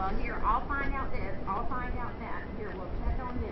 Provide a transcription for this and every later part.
Well, here, I'll find out this. I'll find out that. Here, we'll check on this.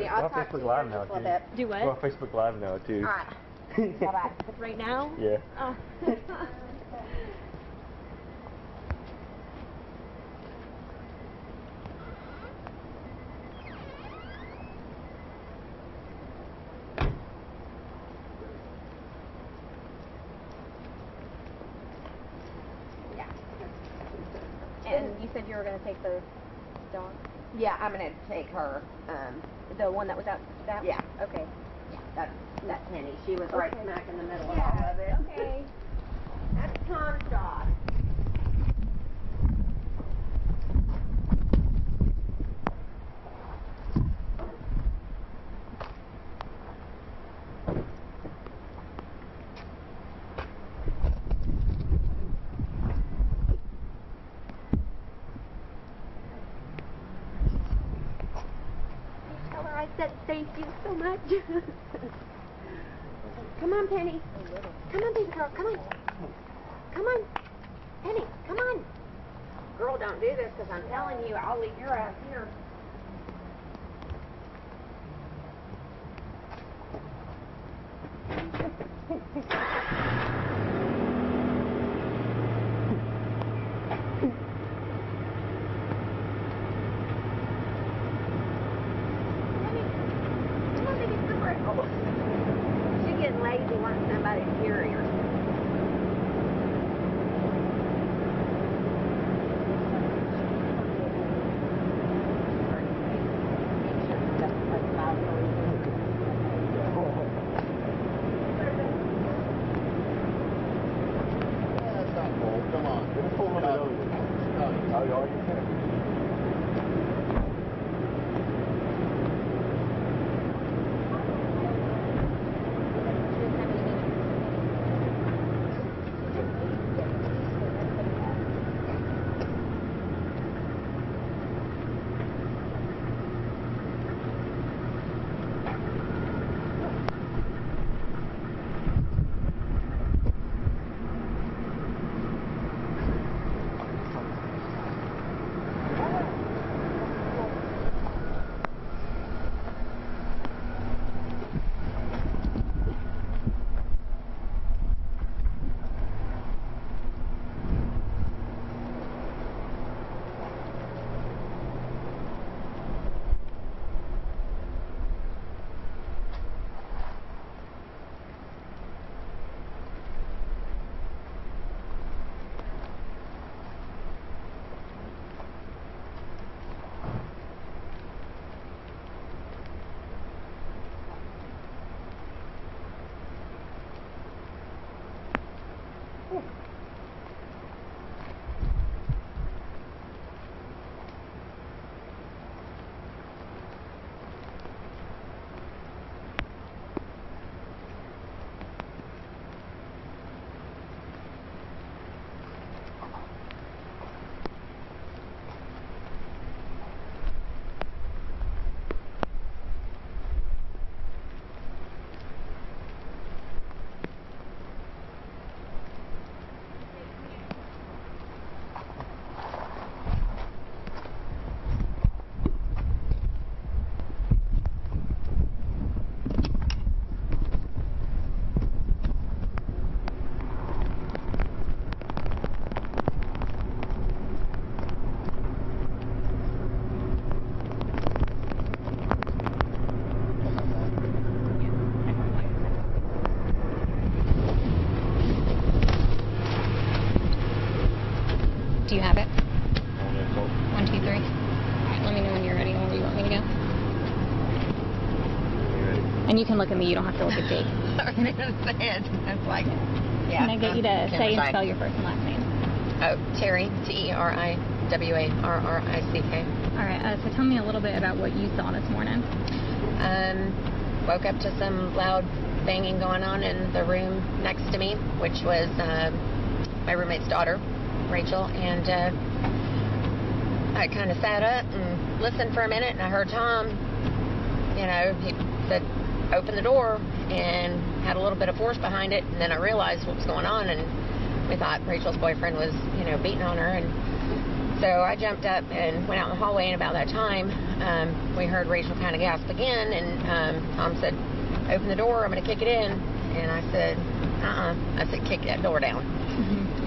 I'll Facebook Live now, too. Do what? Well, Facebook Live now, too. Alright. Bye-bye. Right now? Yeah. Oh. Yeah. And you said you were going to take the dog? Yeah, I'm going to take her. The one that was out? That? Yeah. Okay. Yeah, that's Penny. She was right smack in the middle of all Yeah, of it. okay. That's Tom's dog. Tell her I said thank you so much. Come on, Penny. Come on, baby girl. Come on. Come on. Penny, come on. Girl, don't do this because I'm telling you, I'll leave your ass here. She's getting lazy, wanting somebody to carry her. Come on. Get a full one of those. Oh, you are? you can look at me. You don't have to look at Jake. I was going to say it. It's like, yeah. Can I get you to say and spell your first and last name? Oh, Terry, Teriwarrick. All right, so tell me a little bit about what you saw this morning. Woke up to some loud banging going on in the room next to me, which was my roommate's daughter, Rachel, and I kind of sat up and listened for a minute, and I heard Tom, he said, open the door, and had a little bit of force behind it, and then I realized what was going on, and we thought Rachel's boyfriend was, beating on her, and so I jumped up and went out in the hallway, and about that time, we heard Rachel kind of gasp again, and Tom said, open the door, I'm going to kick it in, and I said, I said, kick that door down,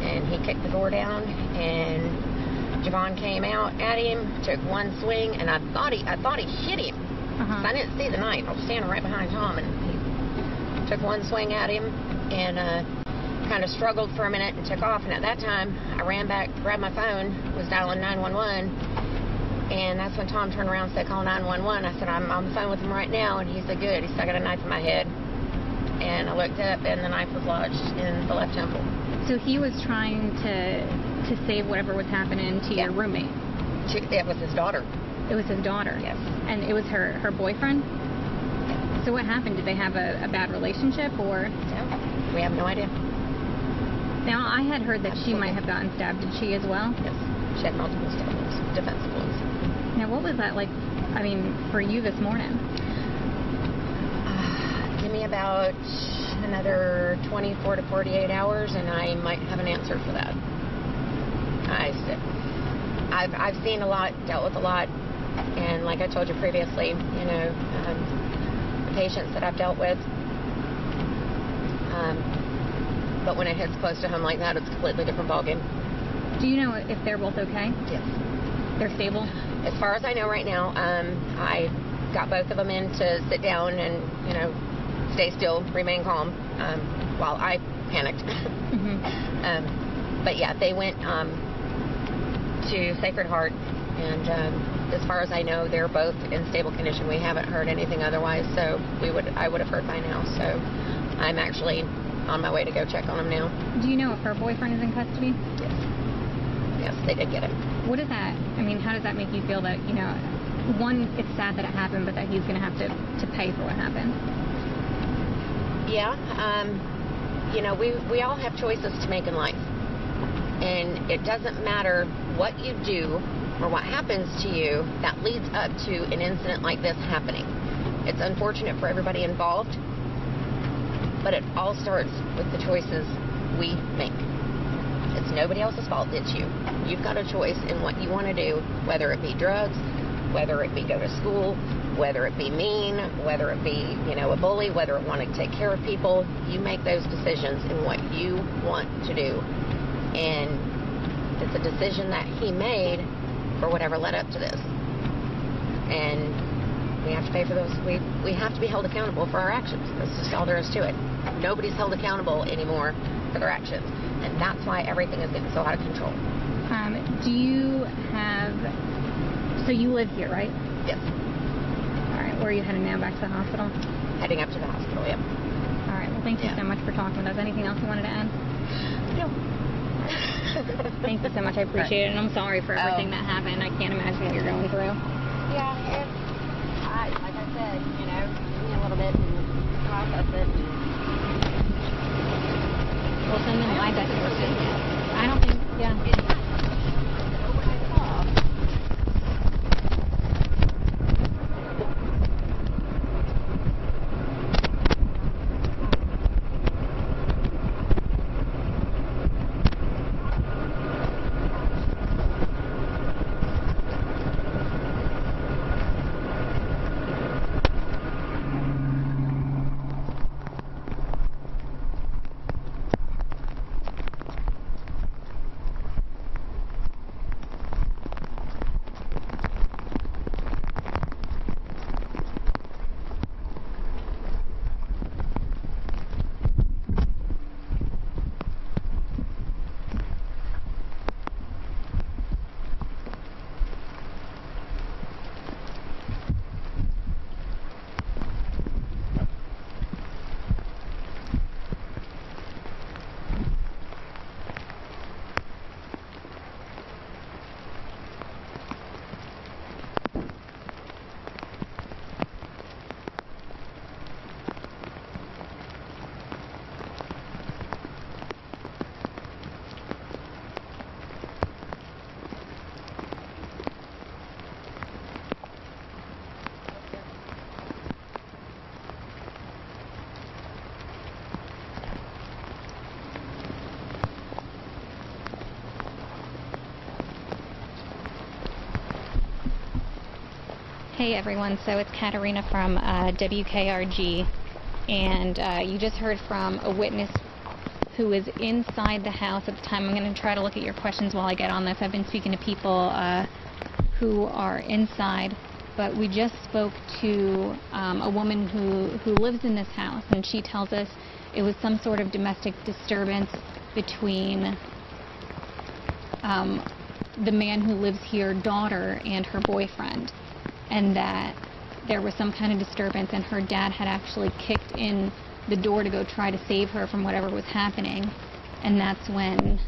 and he kicked the door down, and Javon came out at him, took one swing, and I thought he hit him. So I didn't see the knife. I was standing right behind Tom, and he took one swing at him, and kind of struggled for a minute and took off. And at that time, I ran back, grabbed my phone, was dialing 911, and that's when Tom turned around and said, call 911. I said, I'm on the phone with him right now, and he said, good. He said, I got a knife in my head, and I looked up, and the knife was lodged in the left temple. So he was trying to save whatever was happening to your roommate? It was his daughter. It was his daughter? Yes. And it was her boyfriend? So what happened? Did they have a bad relationship, or? No, we have no idea. Now, I had heard that she might have gotten stabbed. Did she as well? Yes. She had multiple stab wounds, defense wounds. Now, what was that like, for you this morning? Give me about another 24 to 48 hours, and I might have an answer for that. I've seen a lot, dealt with a lot, and like I told you previously, the patients that I've dealt with, but when it hits close to home like that, it's a completely different ballgame. Do you know if they're both okay? Yes. They're stable? As far as I know right now, I got both of them in to sit down and, stay still, remain calm, while I panicked. But yeah, they went to Sacred Heart, and as far as I know, they're both in stable condition. We haven't heard anything otherwise, so I would have heard by now. So I'm actually on my way to go check on them now. Do you know if her boyfriend is in custody? Yes. Yes, they did get him. What is that? How does that make you feel that, one, it's sad that it happened, but that he's going to have to pay for what happened? Yeah. We all have choices to make in life. And it doesn't matter what you do or what happens to you that leads up to an incident like this happening. It's unfortunate for everybody involved, but it all starts with the choices we make. It's nobody else's fault, it's you. You've got a choice in what you want to do, whether it be drugs, whether it be go to school, whether it be mean, whether it be, a bully, whether it want to take care of people. You make those decisions in what you want to do. And it's a decision that he made for whatever led up to this. And we have to pay for those. We have to be held accountable for our actions. That's just all there is to it. Nobody's held accountable anymore for their actions. And that's why everything is getting so out of control. Do you have... So you live here, right? Yes. All right. Where are you heading now? Back to the hospital? Heading up to the hospital, yep. All right. Well, thank you so much for talking with us. Anything else you wanted to add? No. Thank you so much. I appreciate it. And I'm sorry for everything that happened. I can't imagine what you're going through. Yeah, like I said, give me a little bit and process it. We'll send them my best wishes. I don't think, yeah. Hey everyone, so it's Katarina from WKRG, and you just heard from a witness who was inside the house at the time. I'm going to try to look at your questions while I get on this. I've been speaking to people who are inside, but we just spoke to a woman who lives in this house, and she tells us it was some sort of domestic disturbance between the man who lives here, daughter, and her boyfriend, and that there was some kind of disturbance, and her dad had actually kicked in the door to go try to save her from whatever was happening, and that's when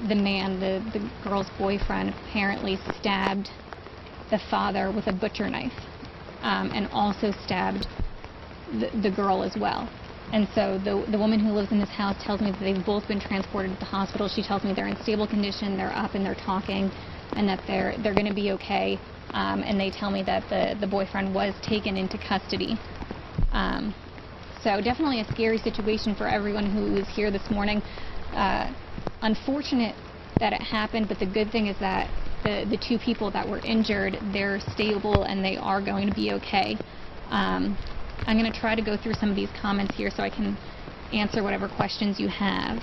the man, the girl's boyfriend, apparently stabbed the father with a butcher knife, and also stabbed the girl as well. And so the woman who lives in this house tells me that they've both been transported to the hospital. She tells me they're in stable condition, they're up and they're talking, and that they're going to be okay. And they tell me that the boyfriend was taken into custody. So definitely a scary situation for everyone who is here this morning. Unfortunate that it happened, but the good thing is that the two people that were injured, they're stable and they are going to be okay. I'm going to try to go through some of these comments here so I can answer whatever questions you have.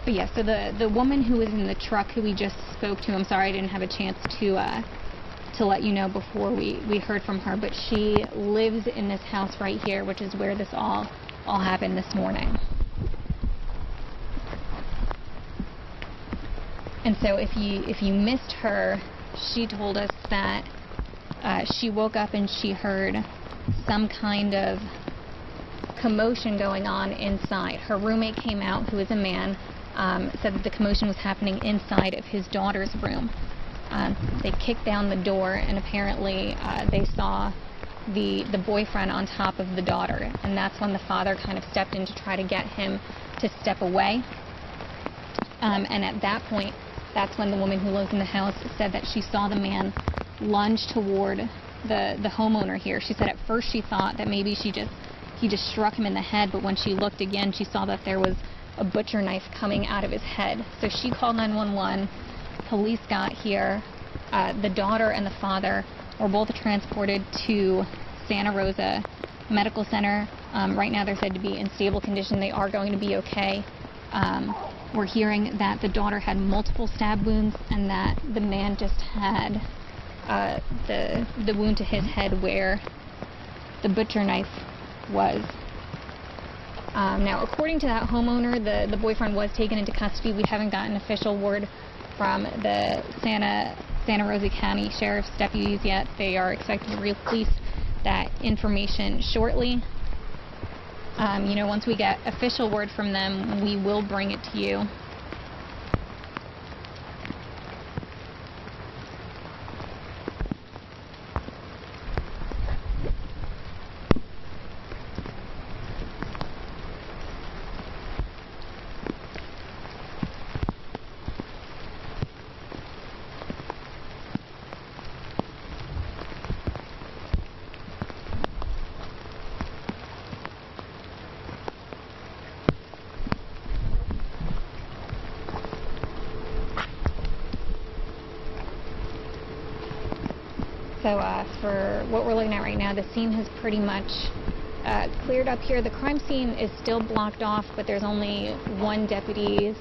But yeah, so the woman who was in the truck who we just spoke to, I'm sorry I didn't have a chance to let you know before we heard from her, but she lives in this house right here, which is where this all happened this morning. And so if you missed her, she told us that she woke up and she heard some kind of commotion going on inside. Her roommate came out, who is a man, said that the commotion was happening inside of his daughter's room. They kicked down the door, and apparently they saw the boyfriend on top of the daughter, and that's when the father kind of stepped in to try to get him to step away. And at that point, that's when the woman who lives in the house said that she saw the man lunge toward the homeowner here. She said at first she thought that maybe he just struck him in the head, but when she looked again, she saw that there was a butcher knife coming out of his head. So she called 911. Police got here. The daughter and the father were both transported to Santa Rosa Medical Center. Right now they're said to be in stable condition. They are going to be okay. We're hearing that the daughter had multiple stab wounds and that the man just had the wound to his head where the butcher knife was. Now, according to that homeowner, the boyfriend was taken into custody. We haven't gotten official word from the Santa Rosa County Sheriff's deputies yet. They are expected to release that information shortly. Once we get official word from them, we will bring it to you. So for what we're looking at right now, the scene has pretty much cleared up here. The crime scene is still blocked off, but there's only one deputy's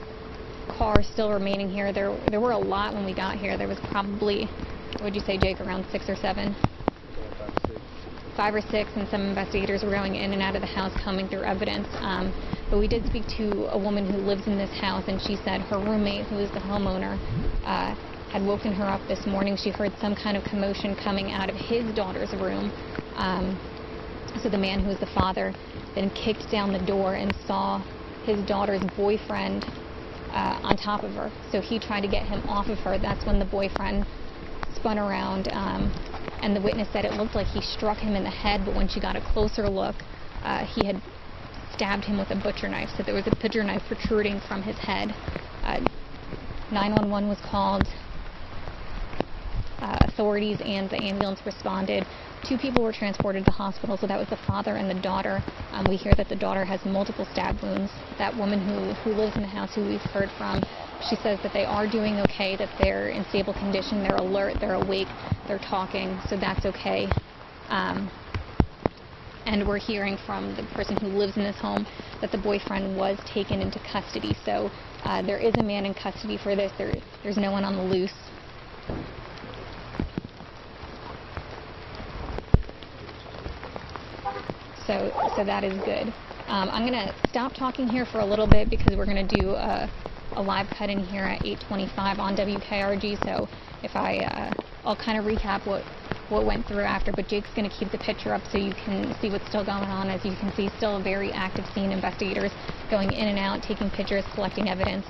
car still remaining here. There were a lot when we got here. There was probably, what would you say, Jake, around 6 or 7? 5 or 6, and some investigators were going in and out of the house combing through evidence. But we did speak to a woman who lives in this house, and she said her roommate, who is the homeowner, had woken her up this morning. She heard some kind of commotion coming out of his daughter's room. So the man who was the father then kicked down the door and saw his daughter's boyfriend on top of her. So he tried to get him off of her. That's when the boyfriend spun around, and the witness said it looked like he struck him in the head, but when she got a closer look, he had stabbed him with a butcher knife. So there was a butcher knife protruding from his head. 911 was called. authorities and the ambulance responded. 2 people were transported to the hospital, so that was the father and the daughter. We hear that the daughter has multiple stab wounds. That woman who lives in the house, who we've heard from, she says that they are doing okay, that they're in stable condition, they're alert, they're awake, they're talking, so that's okay. And we're hearing from the person who lives in this home that the boyfriend was taken into custody. So there is a man in custody for this. There's no one on the loose. So that is good. I'm going to stop talking here for a little bit because we're going to do a live cut in here at 8:25 on WKRG. So if I'll kind of recap what went through after, but Jake's going to keep the picture up so you can see what's still going on. As you can see, still a very active scene. Investigators going in and out, taking pictures, collecting evidence.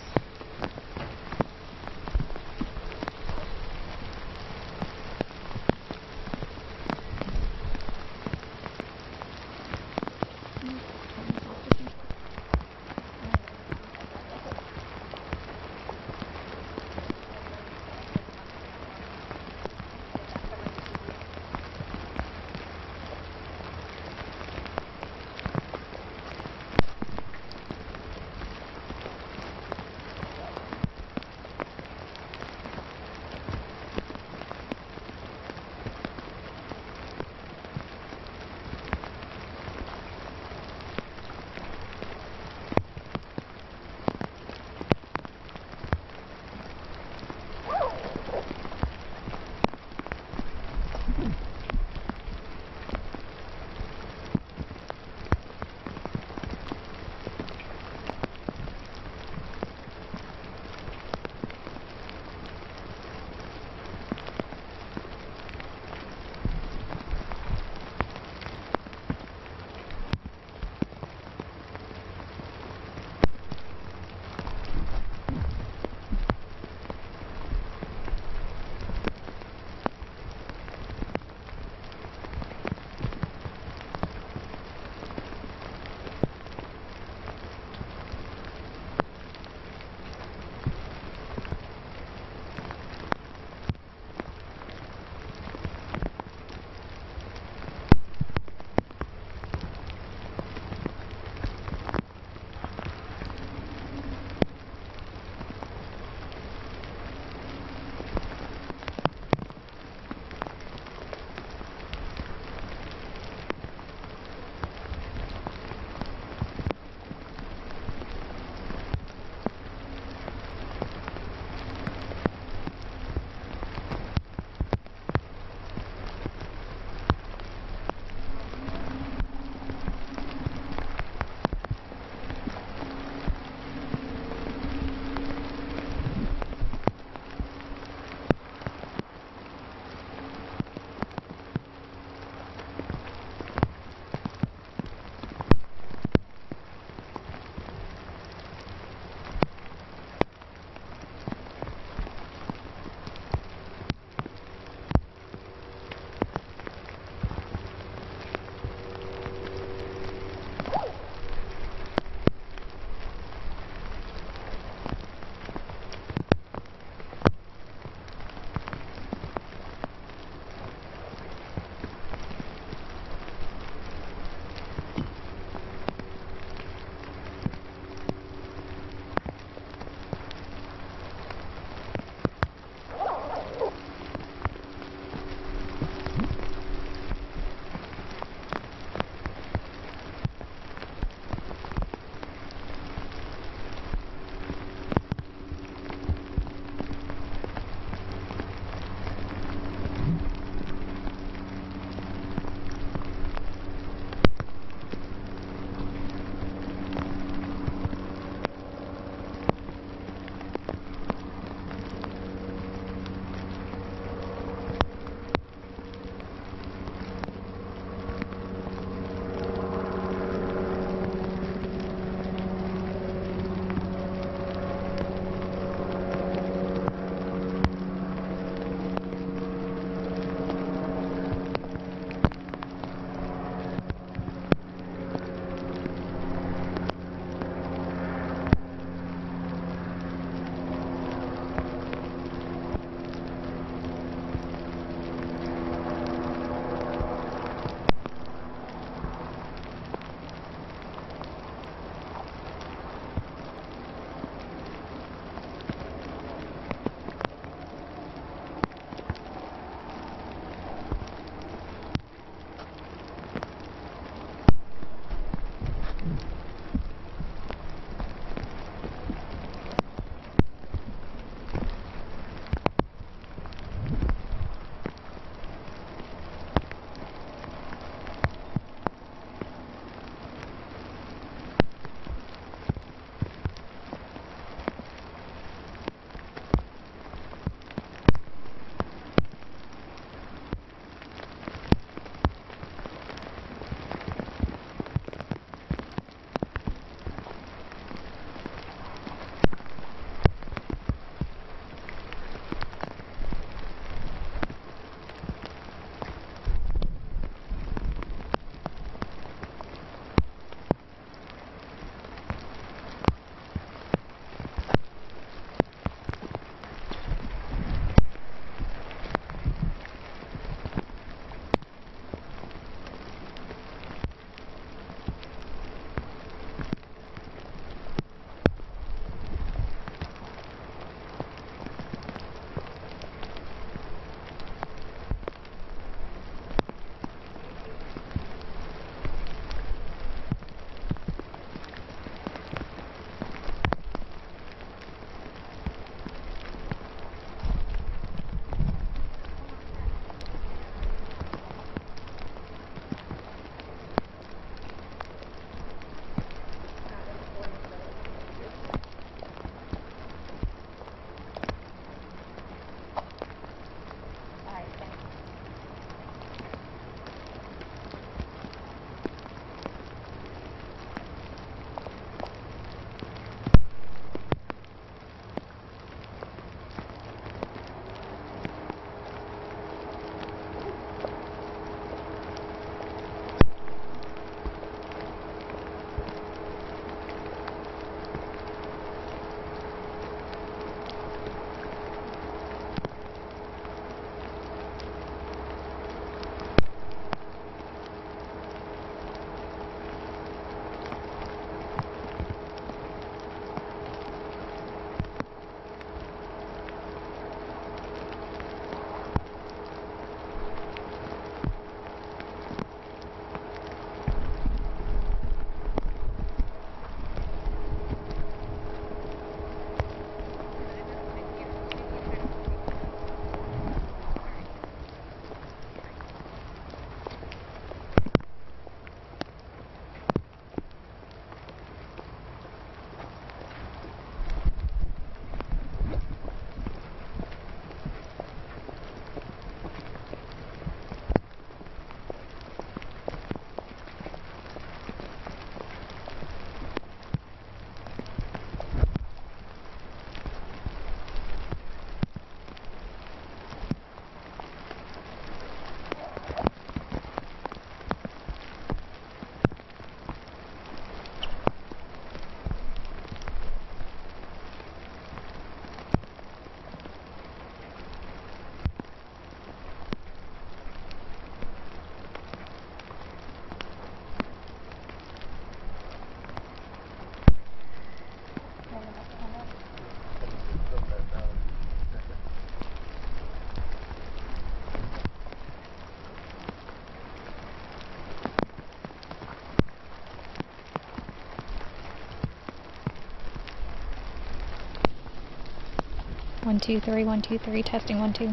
1, 2, 3, 1, 2, 3, testing 1, 2.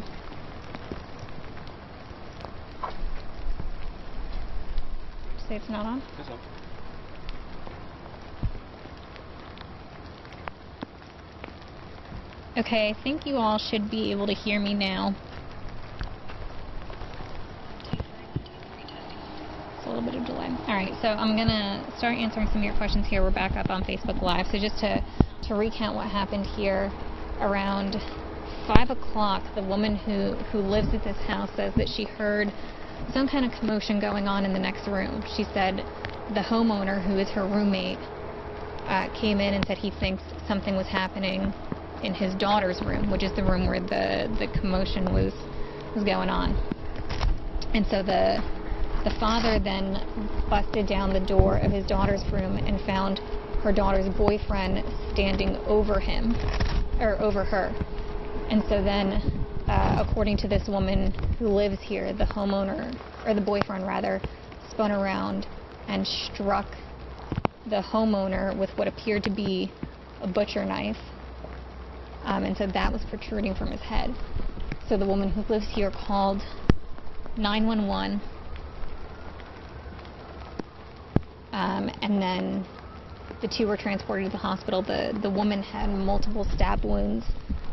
Say it's not on? It's on. Okay, I think you all should be able to hear me now. It's a little bit of delay. Alright, so I'm going to start answering some of your questions here. We're back up on Facebook Live. So just to recount what happened here, around 5 o'clock, the woman who lives at this house says that she heard some kind of commotion going on in the next room. She said the homeowner, who is her roommate, came in and said he thinks something was happening in his daughter's room, which is the room where the commotion was going on. And so the father then busted down the door of his daughter's room and found her daughter's boyfriend standing over him, or over her. And so then, according to this woman who lives here, the homeowner, or the boyfriend rather, spun around and struck the homeowner with what appeared to be a butcher knife. And so that was protruding from his head. So the woman who lives here called 911. And then the two were transported to the hospital. The woman had multiple stab wounds.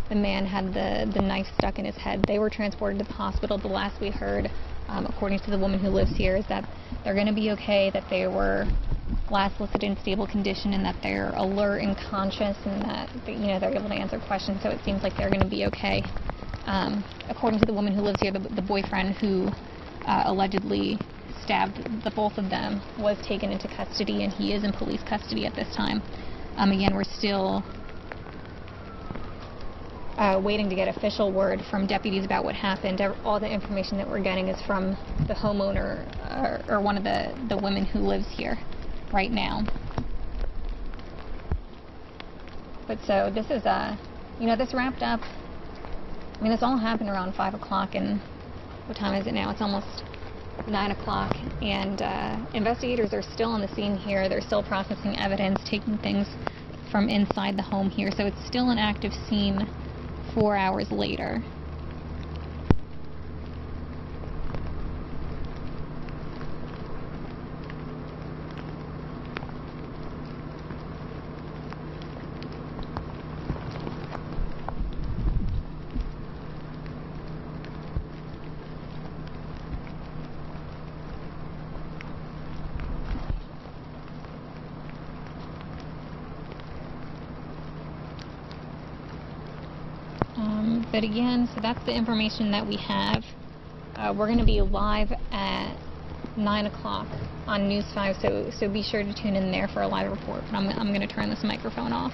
The man had the knife stuck in his head. They were transported to the hospital. The last we heard, according to the woman who lives here, is that they're going to be okay, that they were last listed in stable condition, and that they're alert and conscious, and that they're able to answer questions. So it seems like they're going to be okay. According to the woman who lives here, the boyfriend who allegedly stabbed the both of them was taken into custody, and he is in police custody at this time. Again, we're still waiting to get official word from deputies about what happened. All the information that we're getting is from the homeowner, or one of the women who lives here right now. But so this is this wrapped up. I mean, this all happened around 5 o'clock, and what time is it now? It's almost 9 o'clock, and investigators are still on the scene here. They're still processing evidence, taking things from inside the home here, so it's still an active scene 4 hours later. But again, so that's the information that we have. We're going to be live at 9 o'clock on News 5, so be sure to tune in there for a live report. But I'm going to turn this microphone off.